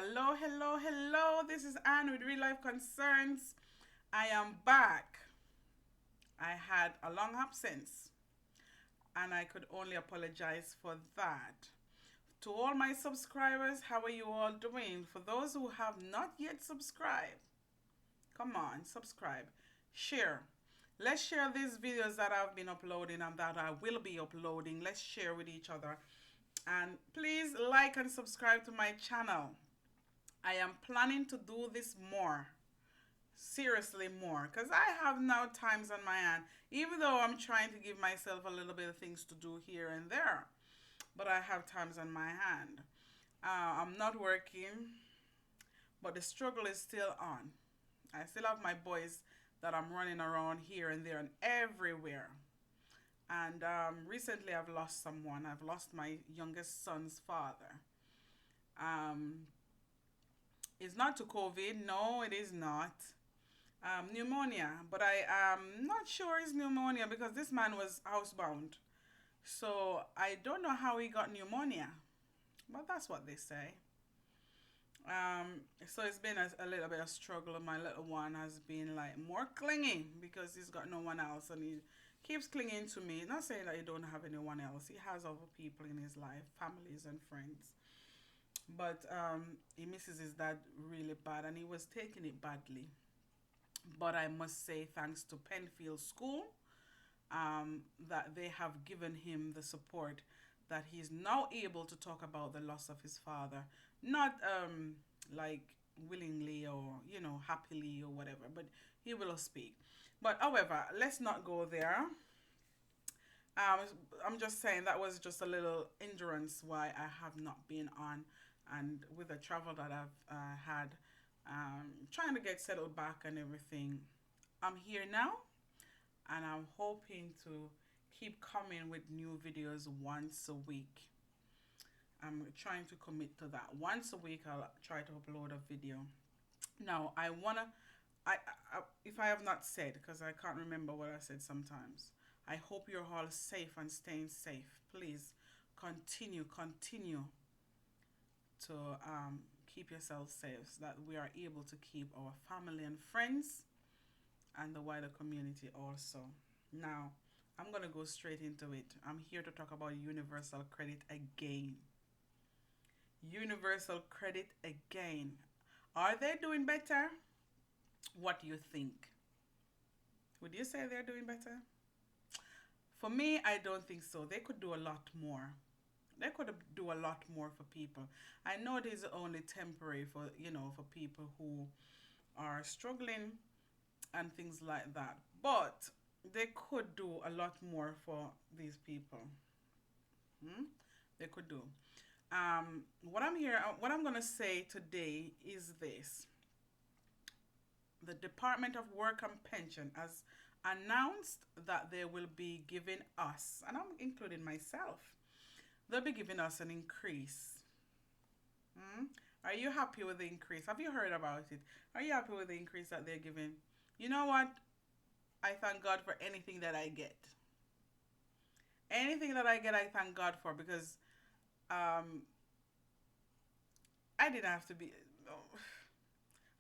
Hello, hello, hello. This is Anne with Real Life Concerns. I am back. I had a long absence and I could only apologize for that. To all my subscribers, how are you all doing? For those who have not yet subscribed, come on, subscribe, share. Let's share these videos that I've been uploading and that I will be uploading. Let's share with each other. And please like and subscribe to my channel. I am planning to do this more. Seriously, more. Because I have now times on my hand, even though I'm trying to give myself a little bit of things to do here and there. But I have times on my hand. I'm not working, but the struggle is still on. I still have my boys that I'm running around here and there and everywhere. And recently I've lost someone. I've lost my youngest son's father. Um, it's not to COVID. No, it is not. Pneumonia, but I am not sure it's pneumonia because this man was housebound. So I don't know how he got pneumonia, but that's what they say. So it's been a little bit of struggle. My little one has been like more clinging because he's got no one else and he keeps clinging to me. Not saying that he don't have anyone else. He has other people in his life, families and friends. But he misses his dad really bad and he was taking it badly. But I must say thanks to Penfield School that they have given him the support that he's now able to talk about the loss of his father. Not like willingly or, happily or whatever, but he will speak. But however, let's not go there. Um, I'm just saying that was just a little endurance why I have not been on, and with the travel that I've had, trying to get settled back and everything. I'm here now, and I'm hoping to keep coming with new videos once a week. I'm trying to commit to that. Once a week, I'll try to upload a video. Now, if I have not said, because I can't remember what I said sometimes, I hope you're all safe and staying safe. Please continue to keep yourself safe so that we are able to keep our family and friends and the wider community also. Now, I'm going to go straight into it. I'm here to talk about universal credit again. Universal credit again. Are they doing better? What do you think? Would you say they're doing better? For me, I don't think so. They could do a lot more. They could do a lot more for people. I know it is only temporary for for people who are struggling and things like that, but they could do a lot more for these people. Hmm? They could do. What I'm gonna say today is this: the Department of Work and Pension has announced that they will be giving us, and I'm including myself, they'll be giving us an increase. Hmm? Are you happy with the increase? Have you heard about it? Are you happy with the increase that they're giving? You know what? I thank God for anything that I get. Anything that I get, I thank God for because um, I didn't have to be.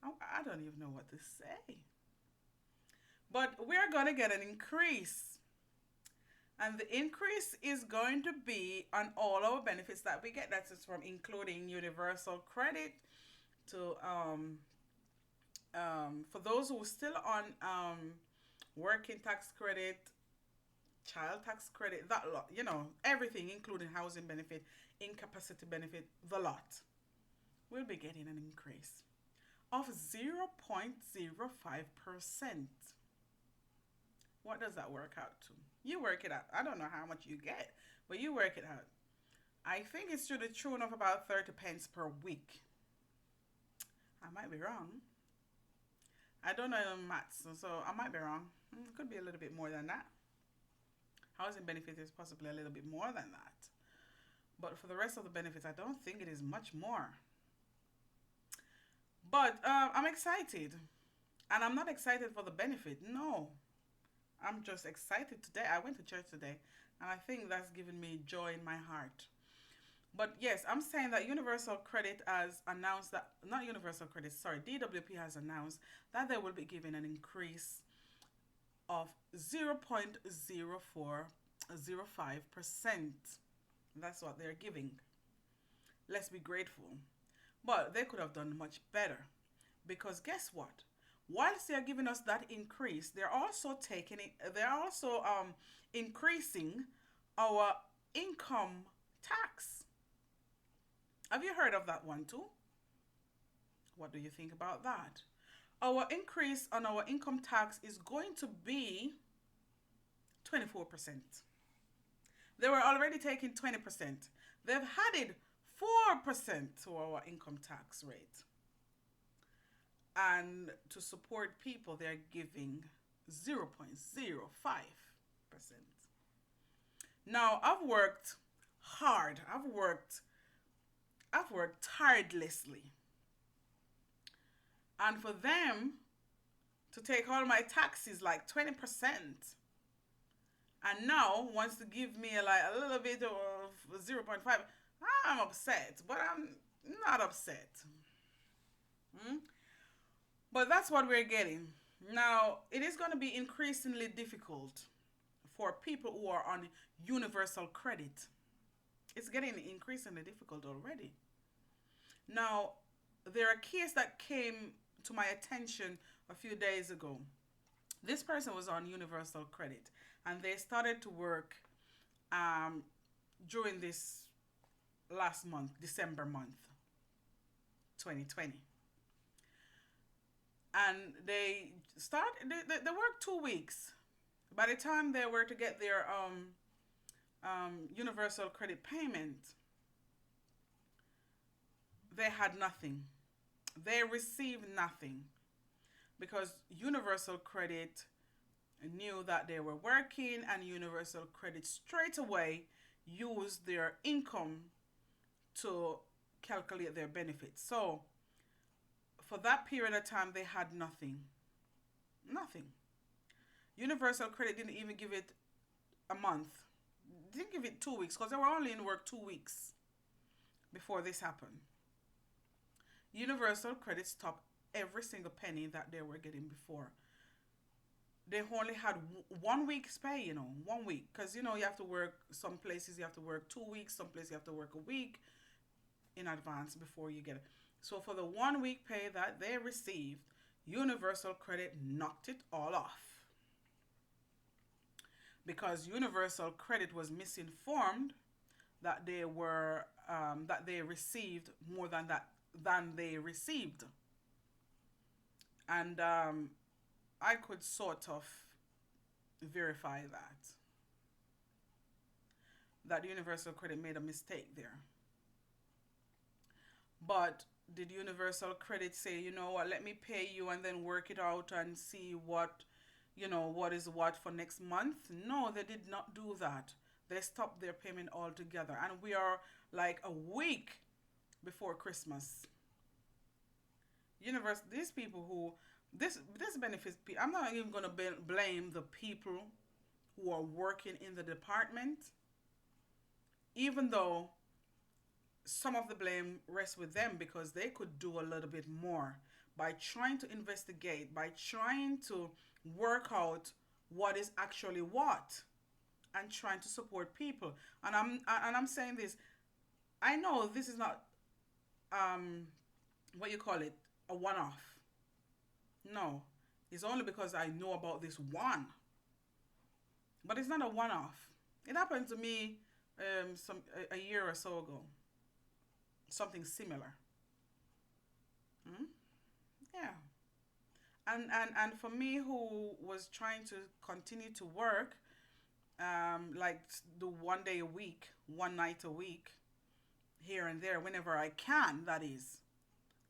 I don't even know what to say. But we're going to get an increase. And the increase is going to be on all our benefits that we get. That's just from including universal credit to for those who are still on working tax credit, child tax credit, that lot, everything, including housing benefit, incapacity benefit, the lot, will be getting an increase of 0.05%. What does that work out to? You work it out. I don't know how much you get, but you work it out. I think it's to the tune of about 30 pence per week. I might be wrong. I don't know maths, so I might be wrong. It could be a little bit more than that. Housing benefit is possibly a little bit more than that. But for the rest of the benefits, I don't think it is much more. But I'm excited. And I'm not excited for the benefit. No. I'm just excited today. I went to church today, and I think that's given me joy in my heart. But yes, I'm saying that Universal Credit has announced that, not Universal Credit, sorry, DWP has announced that they will be giving an increase of 0.0405%. That's what they're giving. Let's be grateful. But they could have done much better. Because guess what? Whilst they're giving us that increase, they're also increasing our income tax. Have you heard of that one too? What do you think about that? Our increase on our income tax is going to be 24%. They were already taking 20%. They've added 4% to our income tax rate. And to support people, they're giving 0.05%. Now, hard. I've worked tirelessly. And for them to take all my taxes like 20%, and now wants to give me like a little bit of 0.5, I'm upset, but I'm not upset. Hmm? But that's what we're getting. Now, it is going to be increasingly difficult for people who are on universal credit. It's getting increasingly difficult already. Now, there are cases that came to my attention a few days ago. This person was on universal credit and they started to work um, during this last month, December month, 2020. And they worked 2 weeks. By the time they were to get their universal credit payment, they had nothing. They received nothing because Universal Credit knew that they were working, and Universal Credit straight away used their income to calculate their benefits. So for that period of time, they had nothing. Nothing. Universal Credit didn't even give it a month. Didn't give it 2 weeks because they were only in work 2 weeks before this happened. Universal Credit stopped every single penny that they were getting before. They only had 1 week's pay, 1 week. Because, you have to work, some places you have to work 2 weeks, some places you have to work a week in advance before you get it. So for the 1 week pay that they received, Universal Credit knocked it all off. Because Universal Credit was misinformed that they received more than they received. And I could sort of verify that Universal Credit made a mistake there. But did Universal Credit say, you know what, let me pay you and then work it out and see what is what for next month? No, they did not do that. They stopped their payment altogether. And we are like a week before Christmas. These people who, this benefits, I'm not even going to blame the people who are working in the department, even though some of the blame rests with them because they could do a little bit more by trying to investigate, by trying to work out what is actually what, and trying to support people. And I'm saying this. I know this is not what you call it, a one-off. No, it's only because I know about this one. But it's not a one-off. It happened to me a year or so ago. Something similar. Hmm? Yeah. And for me, who was trying to continue to work, like do 1 day a week, one night a week, here and there, whenever I can, that is.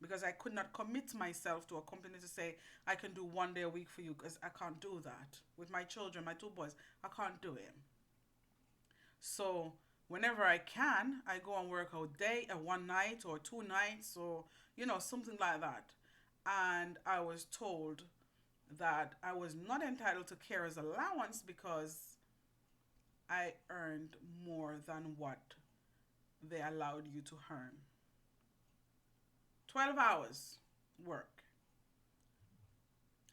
Because I could not commit myself to a company to say, I can do 1 day a week for you, because I can't do that. With my children, my 2 boys, I can't do it. So whenever I can, I go and work a day, a one night or 2 nights, or, something like that. And I was told that I was not entitled to carer's allowance because I earned more than what they allowed you to earn. 12 hours work.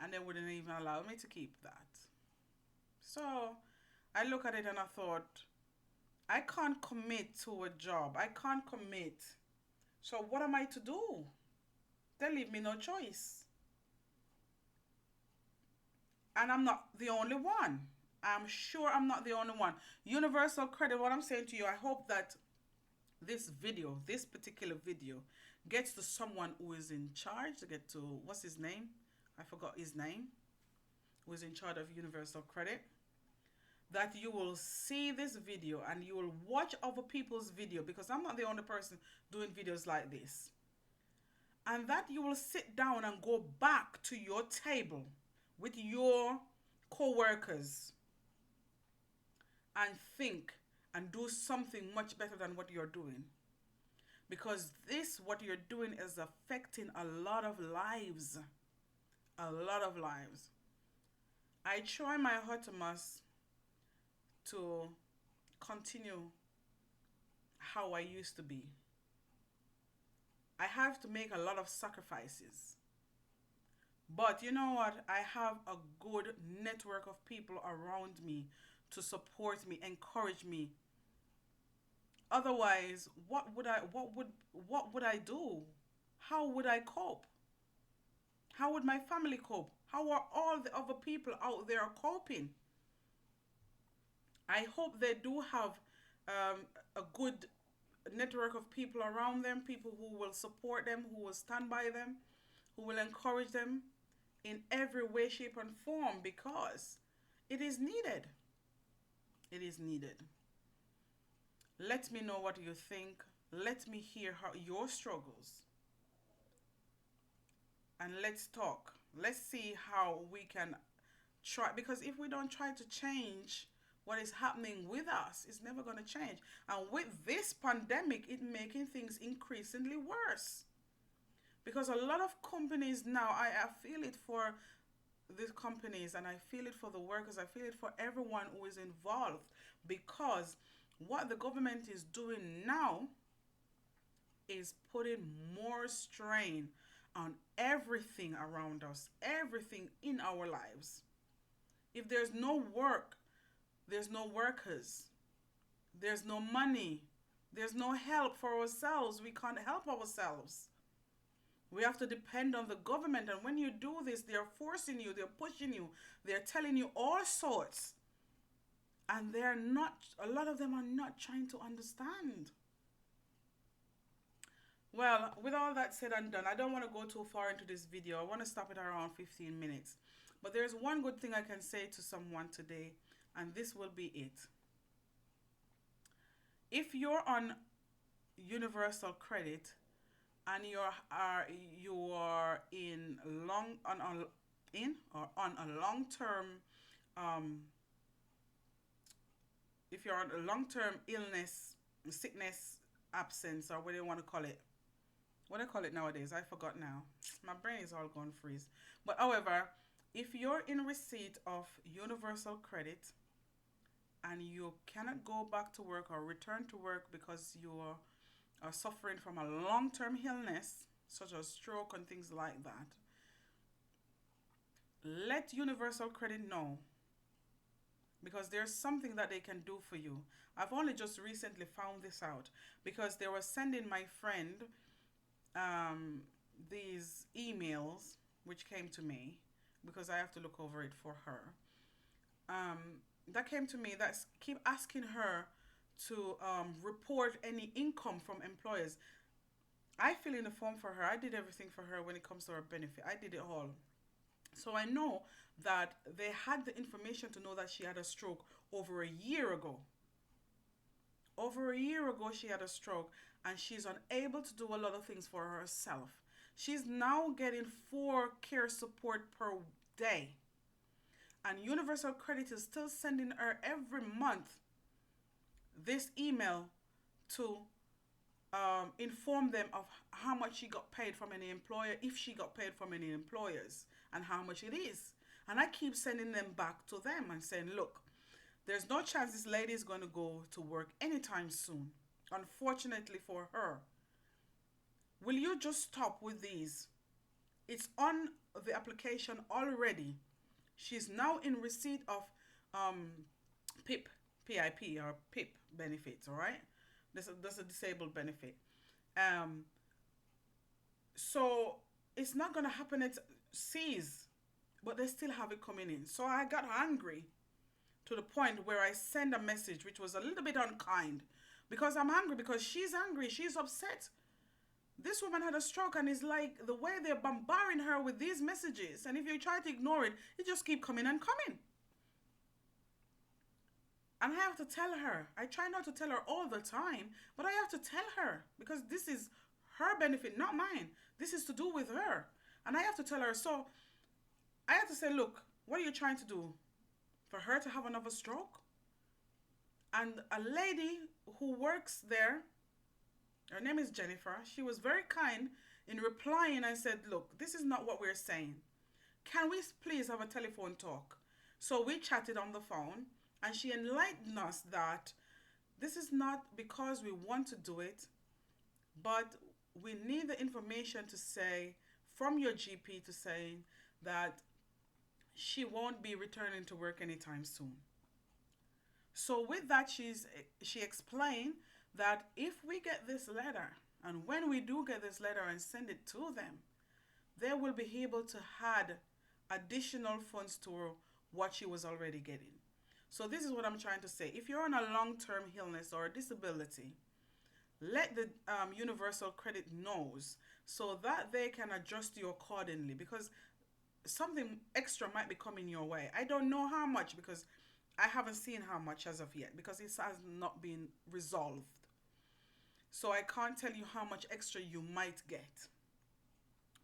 And they wouldn't even allow me to keep that. So I look at it and I thought, I can't commit to a job. I can't commit. So what am I to do? They leave me no choice. And I'm not the only one. I'm sure I'm not the only one. Universal credit, what I'm saying to you, I hope that this video, this particular video, gets to someone who is in charge, to get to, what's his name? I forgot his name. Who is in charge of Universal Credit. That you will see this video and you will watch other people's video, because I'm not the only person doing videos like this. And that you will sit down and go back to your table with your co-workers and think and do something much better than what you're doing. Because this, what you're doing, is affecting a lot of lives. A lot of lives. I try my utmost to continue how I used to be. I have to make a lot of sacrifices. But you know what? I have a good network of people around me to support me, encourage me. Otherwise, what would I do? How would I cope? How would my family cope? How are all the other people out there coping? I hope they do have a good network of people around them, people who will support them, who will stand by them, who will encourage them in every way, shape, and form, because it is needed. It is needed. Let me know what you think. Let me hear how your struggles. And let's talk. Let's see how we can try, because if we don't try to change what is happening with us, it's never going to change. And with this pandemic, it's making things increasingly worse. Because a lot of companies now, I feel it for these companies, and I feel it for the workers, I feel it for everyone who is involved, because what the government is doing now is putting more strain on everything around us, everything in our lives. If there's no work, there's no workers, there's no money, there's no help for ourselves. We can't help ourselves. We have to depend on the government. And when you do this, they're forcing you, they're pushing you, they're telling you all sorts. And they're not, a lot of them are not trying to understand. Well, with all that said and done, I don't want to go too far into this video. I want to stop it around 15 minutes. But there's one good thing I can say to someone today, and this will be it. If you're on Universal Credit and you are on a long-term if you're on a long-term illness, sickness, absence, or what do you want to call it? What do I call it nowadays? I forgot now. My brain is all gone freeze. But however, if you're in receipt of Universal Credit and you cannot go back to work or return to work because you are suffering from a long-term illness, such as stroke and things like that, let Universal Credit know, because there's something that they can do for you. I've only just recently found this out, because they were sending my friend these emails which came to me, because I have to look over it for her. That came to me, that keep asking her to report any income from employers. I fill in the form for her. I did everything for her when it comes to her benefit. I did it all. So I know that they had the information to know that she had a stroke over a year ago. Over a year ago, she had a stroke, and she's unable to do a lot of things for herself. She's now getting 4 care support per day. And Universal Credit is still sending her every month this email to inform them of how much she got paid from any employer, if she got paid from any employers, and how much it is. And I keep sending them back to them and saying, look, there's no chance this lady is going to go to work anytime soon. unfortunately for her. Will you just stop with these? It's on the application already. She's now in receipt of um, PIP, PIP or PIP benefits, all right? That's a disabled benefit. Um, so it's not going to happen at C's, but they still have it coming in. So I got angry to the point where I sent a message which was a little bit unkind because I'm angry because she's angry, she's upset. This woman had a stroke and it's like the way they're bombarding her with these messages, and if you try to ignore it, it just keep coming and coming. And I have to tell her. I try not to tell her all the time, but I have to tell her because this is her benefit, not mine. This is to do with her. And I have to tell her. So I have to say, look, what are you trying to do? For her to have another stroke? And a lady who works there, her name is Jennifer, she was very kind in replying and said, look, this is not what we're saying. Can we please have a telephone talk? So we chatted on the phone and she enlightened us that this is not because we want to do it, but we need the information to say from your GP to say that she won't be returning to work anytime soon. So with that, she explained that if we get this letter, and when we do get this letter and send it to them, they will be able to add additional funds to what she was already getting. So this is what I'm trying to say. If you're on a long-term illness or a disability, let the Universal Credit knows so that they can adjust you accordingly because something extra might be coming your way. I don't know how much because I haven't seen how much as of yet because it has not been resolved. So I can't tell you how much extra you might get.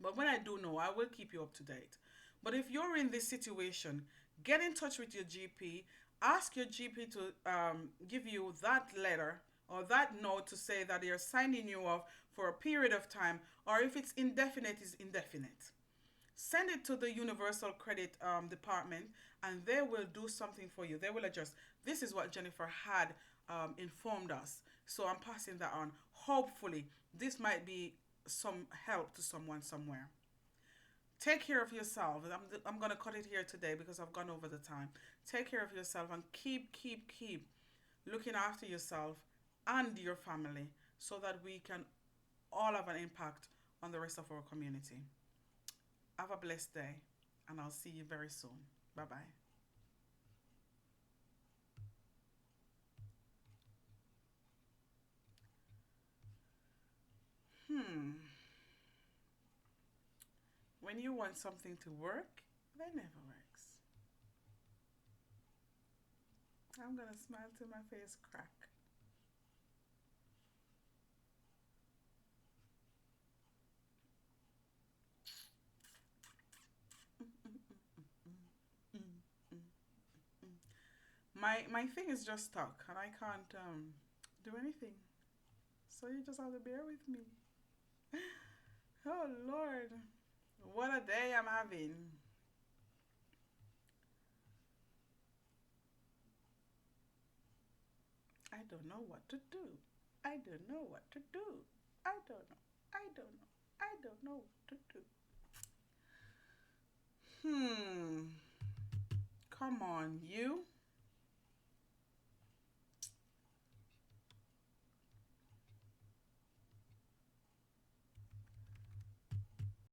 But when I do know, I will keep you up to date. But if you're in this situation, get in touch with your GP. Ask your GP to give you that letter or that note to say that they're signing you off for a period of time, or if it's indefinite, it's indefinite. Send it to the Universal Credit Department and they will do something for you. They will adjust. This is what Jennifer had informed us. So I'm passing that on. Hopefully, this might be some help to someone somewhere. Take care of yourself. I'm going to cut it here today because I've gone over the time. Take care of yourself and keep looking after yourself and your family so that we can all have an impact on the rest of our community. Have a blessed day and I'll see you very soon. Bye bye. When you want something to work, that never works. I'm gonna smile till my face crack. My thing is just stuck and I can't do anything. So you just have to bear with me. Oh Lord. What a day I'm having. I don't know what to do. I don't know what to do. I don't know. I don't know. I don't know what to do. Hmm. Come on, you.